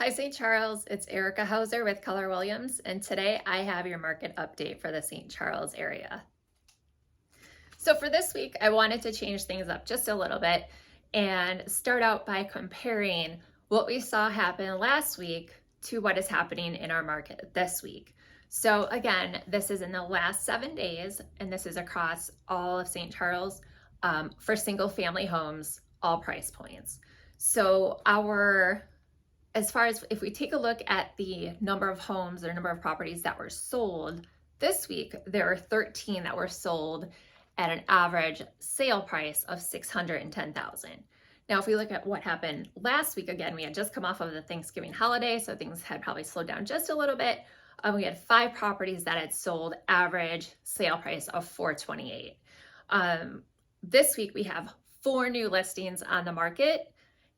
Hi, St. Charles. It's Erica Hauser with Keller Williams, and today I have your market update for the St. Charles area. So for this week, I wanted to change things up just a little bit and start out by comparing what we saw happen last week to what is happening in our market this week. So again, this is in the last 7 days, and this is across all of St. Charles for single family homes, all price points. So as far as if we take a look at the number of homes or number of properties that were sold this week, there were 13 that were sold at an average sale price of $610,000. Now, if we look at what happened last week, again, we had just come off of the Thanksgiving holiday, so things had probably slowed down just a little bit. We had 5 properties that had sold average sale price of $428,000. This week, we have 4 new listings on the market.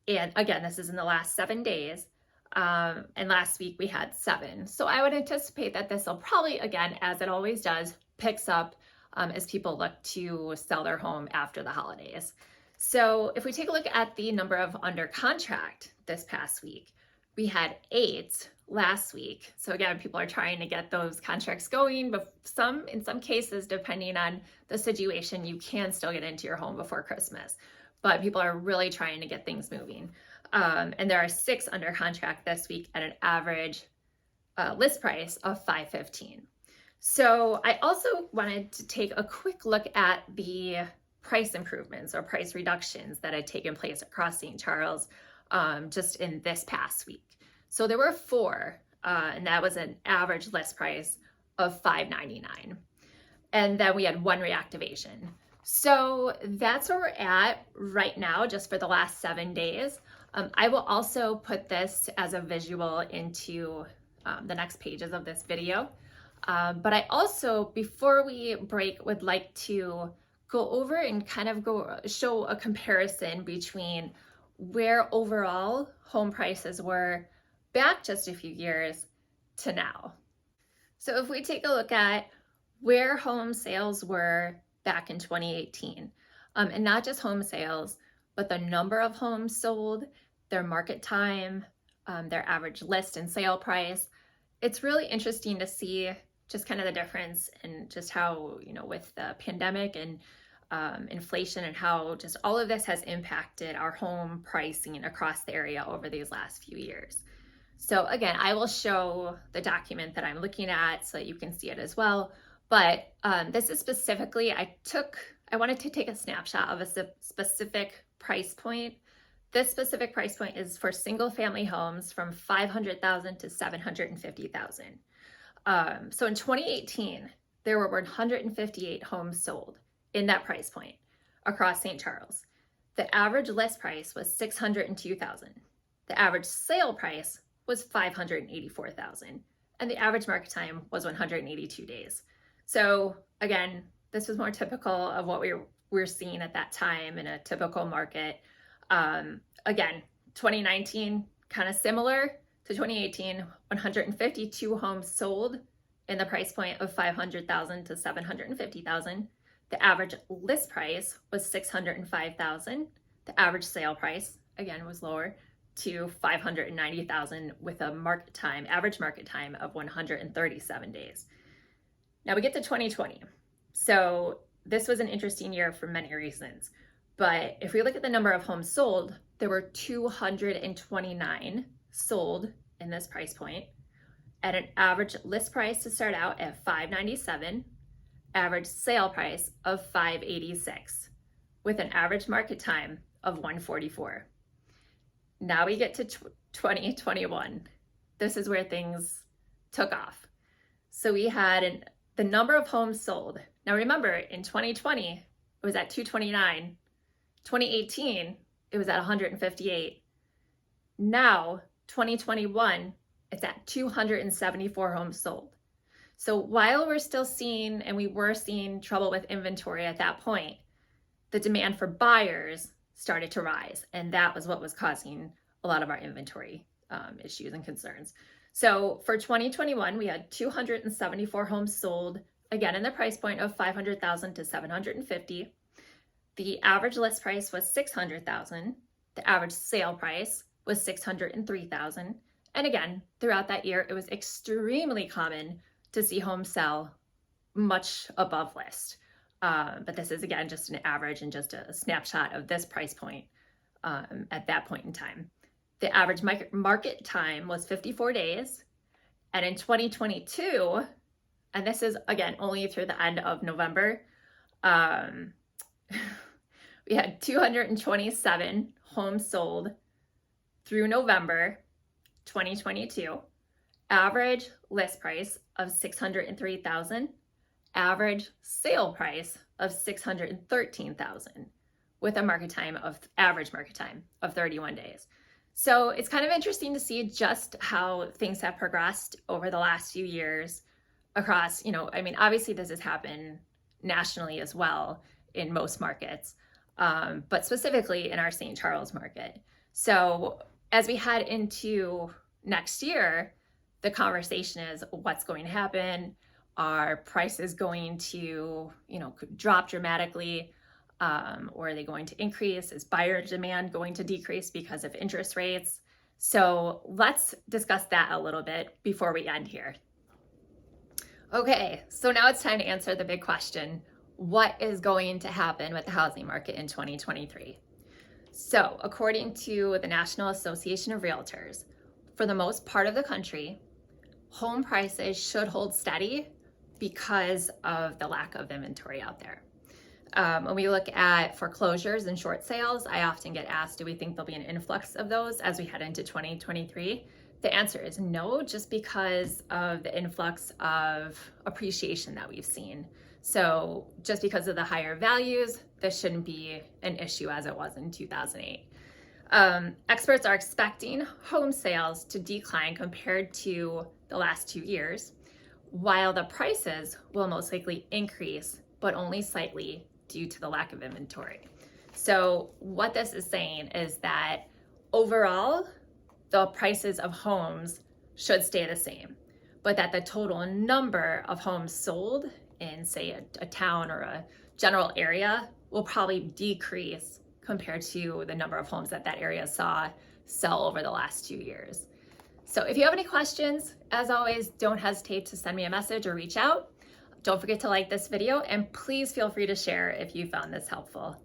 And again, this is in the last 7 days. And last week we had 7. So I would anticipate that this will probably, again, as it always does, picks up as people look to sell their home after the holidays. So if we take a look at the number of under contract this past week, we had 8 last week. So again, people are trying to get those contracts going, but in some cases, depending on the situation, you can still get into your home before Christmas. But people are really trying to get things moving. And there are 6 under contract this week at an average list price of $515,000. So I also wanted to take a quick look at the price improvements or price reductions that had taken place across St. Charles just in this past week. So there were 4, and that was an average list price of $599,000. And then we had 1 reactivation. So that's where we're at right now, just for the last 7 days. I will also put this as a visual into the next pages of this video. But I also, before we break, would like to go over and kind of show a comparison between where overall home prices were back just a few years to now. So if we take a look at where home sales were back in 2018, and not just home sales, but the number of homes sold, their market time, their average list and sale price. It's really interesting to see just kind of the difference in just how, with the pandemic and inflation and how just all of this has impacted our home pricing across the area over these last few years. So again, I will show the document that I'm looking at so that you can see it as well. But this is specifically, I wanted to take a snapshot of a specific price point. This specific price point is for single family homes from $500,000 to $750,000. So in 2018, there were 158 homes sold in that price point across St. Charles. The average list price was $602,000. The average sale price was $584,000. And the average market time was 182 days. So again, this was more typical of what we're seeing at that time in a typical market. Again, 2019, kind of similar to 2018, 152 homes sold in the price point of $500,000 to $750,000. The average list price was $605,000. The average sale price, again, was lower to $590,000 with a average market time of 137 days. Now we get to 2020. So this was an interesting year for many reasons. But if we look at the number of homes sold, there were 229 sold in this price point at an average list price to start out at $597, average sale price of $586, with an average market time of 144. Now we get to 2021. This is where things took off. So we had the number of homes sold. Now remember, in 2020, it was at 229. 2018, it was at 158. Now, 2021, it's at 274 homes sold. So while we're still seeing, and we were seeing trouble with inventory at that point, the demand for buyers started to rise. And that was what was causing a lot of our inventory issues and concerns. So for 2021, we had 274 homes sold, again in the price point of $500,000 to $750,000. The average list price was $600,000. The average sale price was $603,000. And again, throughout that year, it was extremely common to see homes sell much above list. But this is, again, just an average and just a snapshot of this price point at that point in time. The average market time was 54 days. And in 2022, and this is, again, only through the end of November, we had 227 homes sold through November 2022. Average list price of $603,000. Average sale price of $613,000 with a average market time of 31 days. So it's kind of interesting to see just how things have progressed over the last few years across, obviously this has happened nationally as well in most markets, but specifically in our St. Charles market. So as we head into next year, the conversation is what's going to happen. Are prices going to, drop dramatically? Or are they going to increase? Is buyer demand going to decrease because of interest rates? So let's discuss that a little bit before we end here. Okay, so now it's time to answer the big question. What is going to happen with the housing market in 2023? So according to the National Association of Realtors, for the most part of the country, home prices should hold steady because of the lack of inventory out there. When we look at foreclosures and short sales, I often get asked, do we think there'll be an influx of those as we head into 2023? The answer is no, just because of the influx of appreciation that we've seen. So just because of the higher values, this shouldn't be an issue as it was in 2008. Experts are expecting home sales to decline compared to the last 2 years, while the prices will most likely increase, but only slightly due to the lack of inventory. So what this is saying is that overall, the prices of homes should stay the same, but that the total number of homes sold in, say, a town or a general area will probably decrease compared to the number of homes that area saw sell over the last 2 years. So if you have any questions, as always, don't hesitate to send me a message or reach out. Don't forget to like this video, and please feel free to share if you found this helpful.